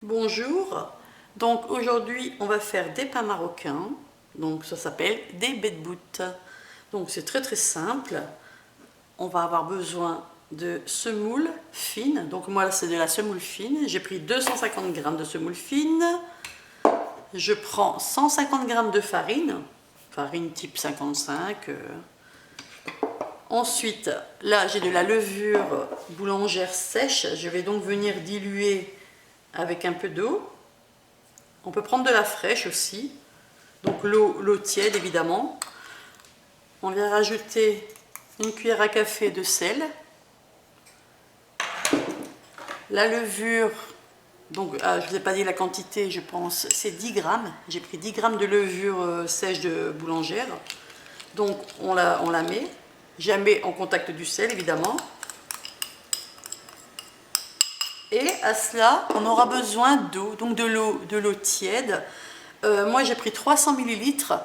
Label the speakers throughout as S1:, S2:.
S1: Bonjour, donc aujourd'hui on va faire des pains marocains, donc ça s'appelle des betbouts. Donc c'est très simple, on va avoir besoin de semoule fine, donc moi c'est de la semoule fine, j'ai pris 250 g de semoule fine, je prends 150 g de farine, farine type 55. Ensuite là j'ai de la levure boulangère sèche, je vais donc venir diluer avec un peu d'eau. On peut prendre de la fraîche aussi, donc l'eau tiède évidemment. On vient rajouter une cuillère à café de sel. La levure, donc je ne vous ai pas dit la quantité, je pense, c'est 10 grammes. J'ai pris 10 grammes de levure sèche de boulangère. Donc on la met, jamais en contact du sel évidemment. Et à cela, on aura besoin d'eau, donc de l'eau tiède. Moi j'ai pris 300 ml,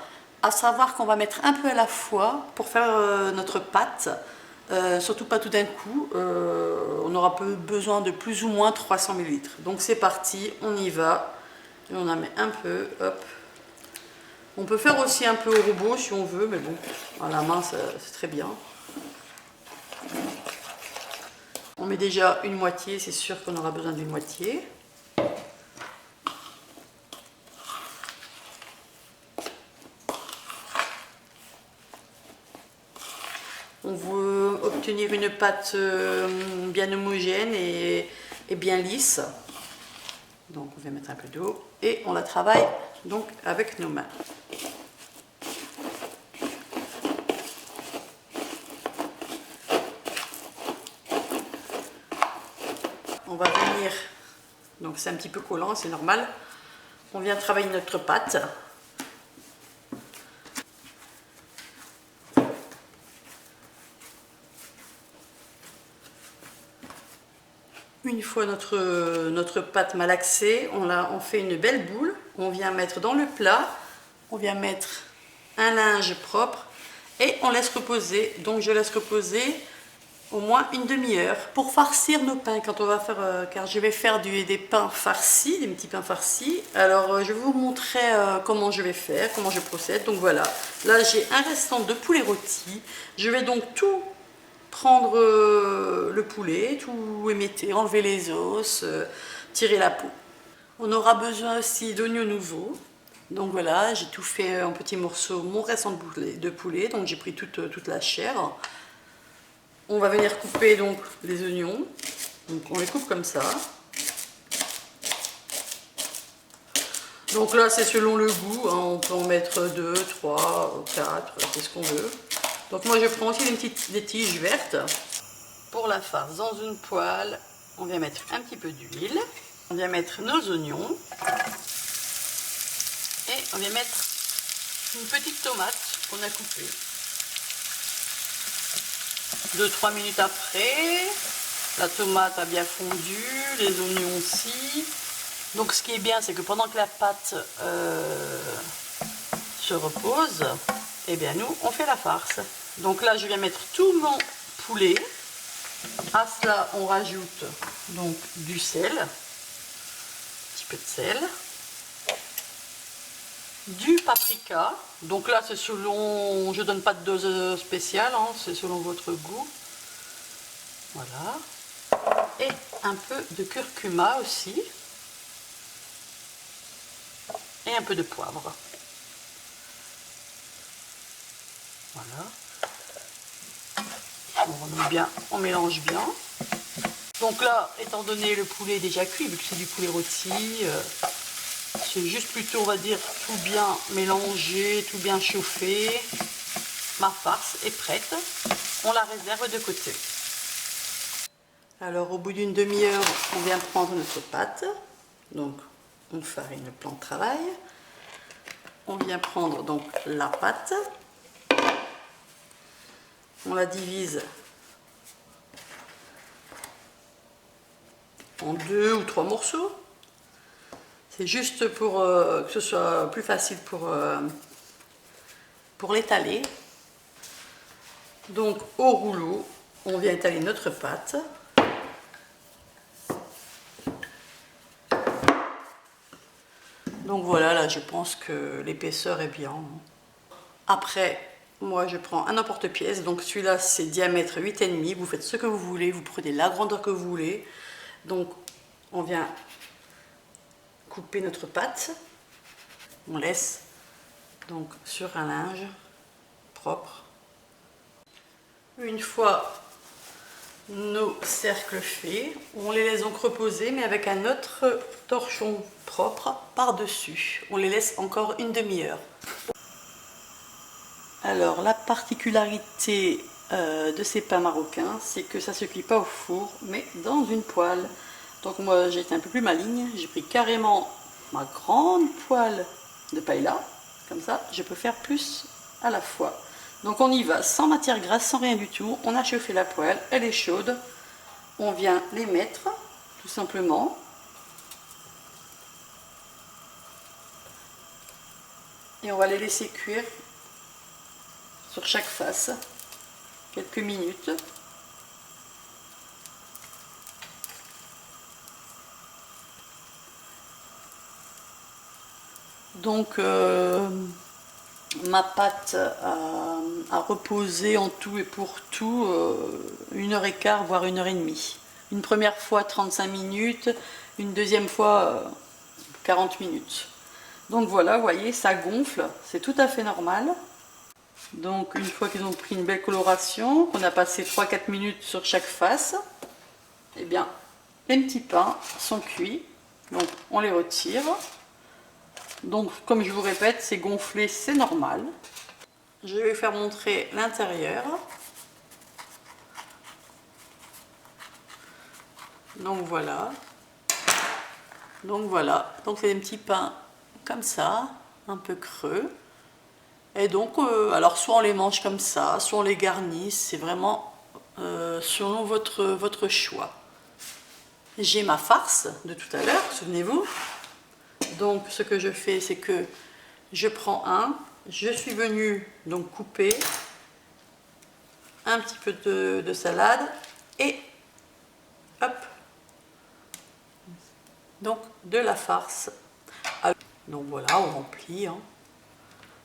S1: à savoir qu'on va mettre un peu à la fois pour faire notre pâte, surtout pas tout d'un coup. On aura besoin de plus ou moins 300 ml. Donc c'est parti, on y va. Et on en met un peu, hop. On peut faire aussi un peu au robot si on veut, mais bon, à la main c'est très bien. On met déjà une moitié, c'est sûr qu'on aura besoin d'une moitié. On veut obtenir une pâte bien homogène et bien lisse. Donc on va mettre un peu d'eau et on la travaille donc avec nos mains. On va venir, donc c'est un petit peu collant, c'est normal. On vient travailler notre pâte. Une fois notre pâte malaxée, on fait une belle boule. On vient mettre dans le plat, on vient mettre un linge propre et on laisse reposer. Donc je laisse reposer au moins une demi-heure pour farcir nos pains quand on va faire, car je vais faire des pains farcis, des petits pains farcis. Alors je vais vous montrer comment je vais faire, comment je procède. Donc voilà, là j'ai un restant de poulet rôti. Je vais donc tout prendre le poulet, tout émietter, enlever les os, tirer la peau. On aura besoin aussi d'oignons nouveaux. Donc voilà, j'ai tout fait en petits morceaux, mon restant de poulet, donc j'ai pris toute la chair. On va venir couper donc les oignons, donc on les coupe comme ça. Donc là c'est selon le goût, hein. On peut en mettre 2, 3, 4, c'est ce qu'on veut. Donc moi je prends aussi des tiges vertes. Pour la farce, dans une poêle, on vient mettre un petit peu d'huile, on vient mettre nos oignons et on vient mettre une petite tomate qu'on a coupée. 2-3 minutes après, la tomate a bien fondu, les oignons aussi. Donc ce qui est bien, c'est que pendant que la pâte se repose, eh bien nous on fait la farce. Donc là je viens mettre tout mon poulet. À cela on rajoute donc du sel, un petit peu de sel, du paprika. Donc là c'est selon, je donne pas de dose spéciale, hein, c'est selon votre goût. Voilà. Et un peu de curcuma aussi. Et un peu de poivre. Voilà. On remet bien, on mélange bien. Donc là, étant donné le poulet déjà cuit, vu que c'est du poulet rôti, c'est juste plutôt, on va dire, tout bien mélangé, tout bien chauffé. Ma farce est prête. On la réserve de côté. Alors au bout d'une demi-heure, on vient prendre notre pâte. Donc on farine le plan de travail. On vient prendre donc la pâte. On la divise en 2 ou 3 morceaux. C'est juste pour que ce soit plus facile pour l'étaler. Donc au rouleau, on vient étaler notre pâte. Donc voilà, là je pense que l'épaisseur est bien. Après, moi je prends un emporte-pièce, donc celui-là c'est diamètre 8,5, vous faites ce que vous voulez, vous prenez la grandeur que vous voulez. Donc on vient couper notre pâte, on laisse donc sur un linge propre. Une fois nos cercles faits, on les laisse donc reposer, mais avec un autre torchon propre par-dessus. On les laisse encore une demi-heure. Alors la particularité de ces pains marocains, c'est que ça ne se cuit pas au four, mais dans une poêle. Donc moi j'ai été un peu plus maligne, j'ai pris carrément ma grande poêle de paella, comme ça je peux faire plus à la fois. Donc on y va sans matière grasse, sans rien du tout, on a chauffé la poêle, elle est chaude, on vient les mettre tout simplement. Et on va les laisser cuire sur chaque face quelques minutes. Donc ma pâte a reposé en tout et pour tout 1h15 voire 1h30. Une première fois 35 minutes, une deuxième fois 40 minutes. Donc voilà, vous voyez, ça gonfle, c'est tout à fait normal. Donc une fois qu'ils ont pris une belle coloration, qu'on a passé 3-4 minutes sur chaque face, eh bien les petits pains sont cuits, donc on les retire. Donc comme je vous répète, c'est gonflé, c'est normal. Je vais vous faire montrer l'intérieur. Donc voilà. Donc c'est des petits pains comme ça, un peu creux. Et donc, alors soit on les mange comme ça, soit on les garnit, c'est vraiment selon votre choix. J'ai ma farce de tout à l'heure, souvenez-vous. Donc ce que je fais, c'est que je prends je suis venue donc couper un petit peu de salade et hop, donc de la farce. Donc voilà, on remplit.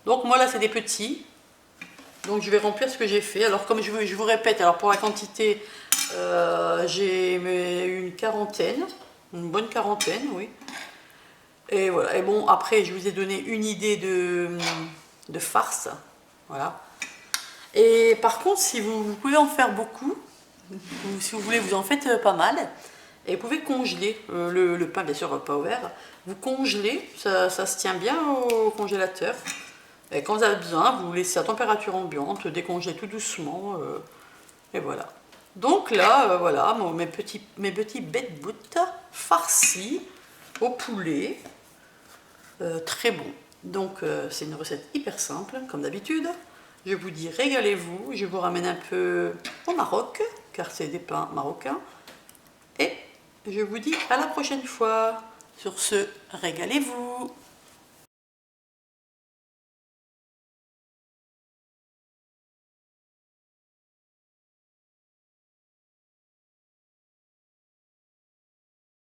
S1: Donc moi là c'est des petits, donc je vais remplir ce que j'ai fait. Alors comme je vous répète, alors pour la quantité, j'ai une quarantaine, une bonne quarantaine, oui. Et voilà, et bon après je vous ai donné une idée de farce, voilà. Et par contre si vous pouvez en faire beaucoup, ou si vous voulez vous en faites pas mal, et vous pouvez congeler le pain, bien sûr pas ouvert, vous congelez, ça se tient bien au congélateur. Et quand vous avez besoin, vous laissez à température ambiante, décongeler tout doucement, et voilà. Donc là, voilà, mes petits bête bout farcis au poulet, très bon. Donc c'est une recette hyper simple, comme d'habitude. Je vous dis régalez-vous, je vous ramène un peu au Maroc, car c'est des pains marocains. Et je vous dis à la prochaine fois. Sur ce, régalez-vous.